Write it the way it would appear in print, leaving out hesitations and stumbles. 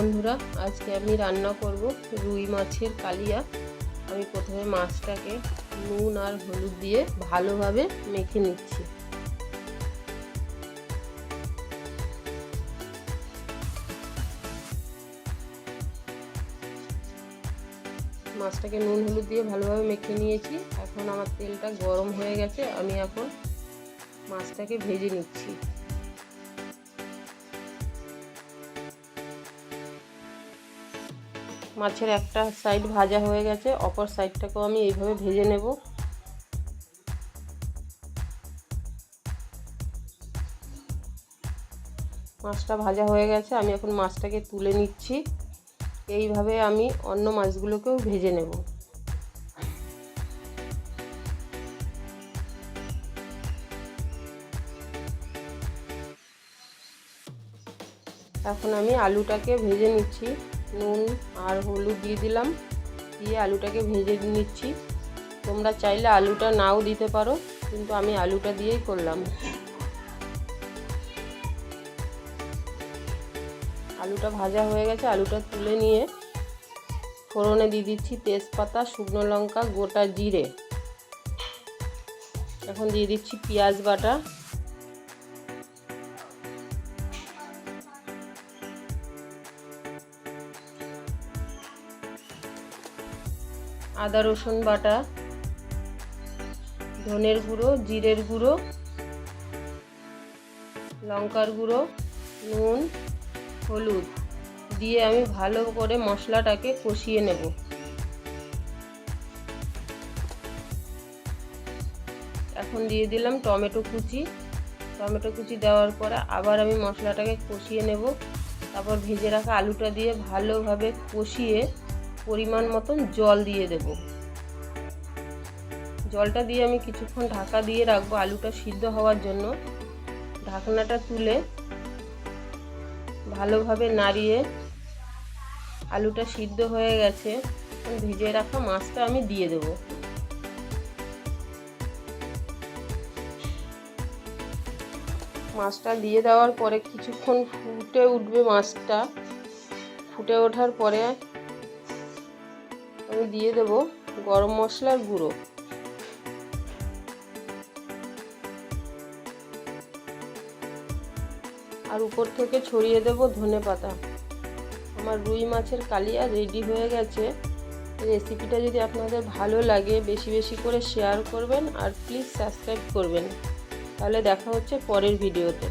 বন্ধুরা, আজকে আমি রান্না করব রুই মাছের কালিয়া। আমি প্রথমে মাছটাকে নুন আর হলুদ দিয়ে ভালোভাবে মেখে নিচ্ছি। মাছটাকে নুন হলুদ দিয়ে ভালোভাবে মেখে নিয়েছি। এখন আমার তেলটা গরম হয়ে গেছে, আমি এখন মাছটাকে ভেজে নিচ্ছি। মাছের একটা সাইড ভাজা হয়ে গেছে, অপর সাইডটাকেও আমি এইভাবে ভেজে নেব। মাছটা ভাজা হয়ে গেছে, আমি এখন মাছটাকে তুলে নিচ্ছি। এইভাবে আমি অন্য মাছগুলোকেও ভেজে নেব। এখন আমি আলুটাকে ভেজে নিচ্ছি। নুন আর হলুদ দিয়ে দিলাম, দিয়ে আলুটাকে ভেজে নিচ্ছি। তোমরা চাইলে আলুটা নাও দিতে পারো, কিন্তু আমি আলুটা দিয়েই করলাম। আলুটা ভাজা হয়ে গেছে, আলুটা তুলে নিয়ে ফোড়নে দিয়ে দিচ্ছি তেজপাতা, শুকনো লঙ্কা, গোটা জিরে। এখন দিয়ে দিচ্ছি পেঁয়াজ বাটা, আদা রসুন বাটা, ধনের গুঁড়ো, জিরের গুঁড়ো, লঙ্কার গুঁড়ো, নুন, হলুদ দিয়ে আমি ভালো করে মশলাটাকে কষিয়ে নেব। এখন দিয়ে দিলাম টমেটো কুচি। টমেটো কুচি দেওয়ার পরে আবার আমি মশলাটাকে কষিয়ে নেব। তারপর ভেজে রাখা আলুটা দিয়ে ভালোভাবে কষিয়ে পরিমাণ মতন জল দিয়ে দেব। জলটা দিয়ে আমি কিছুক্ষণ ঢাকা দিয়ে রাখবো আলুটা সিদ্ধ হওয়ার জন্য। ঢাকনাটা তুলে ভালোভাবে নাড়িয়ে, আলুটা সিদ্ধ হয়ে গেছে, ভেজে রাখা মাছটা আমি দিয়ে দেব। মাছটা দিয়ে দেওয়ার পরে কিছুক্ষণ ফুটে উঠবে। মাছটা ফুটে ওঠার পরে আমি দিয়ে দেব গরম মশলার গুঁড়ো। আর উপর থেকে ছড়িয়ে দেব ধনেপাতা। আমার রুই মাছের কালিয়া রেডি হয়ে গেছে। রেসিপিটা যদি আপনাদের ভালো লাগে বেশি বেশি করে শেয়ার করবেন আর প্লিজ সাবস্ক্রাইব করবেন। তাহলে দেখা হচ্ছে পরের ভিডিওতে।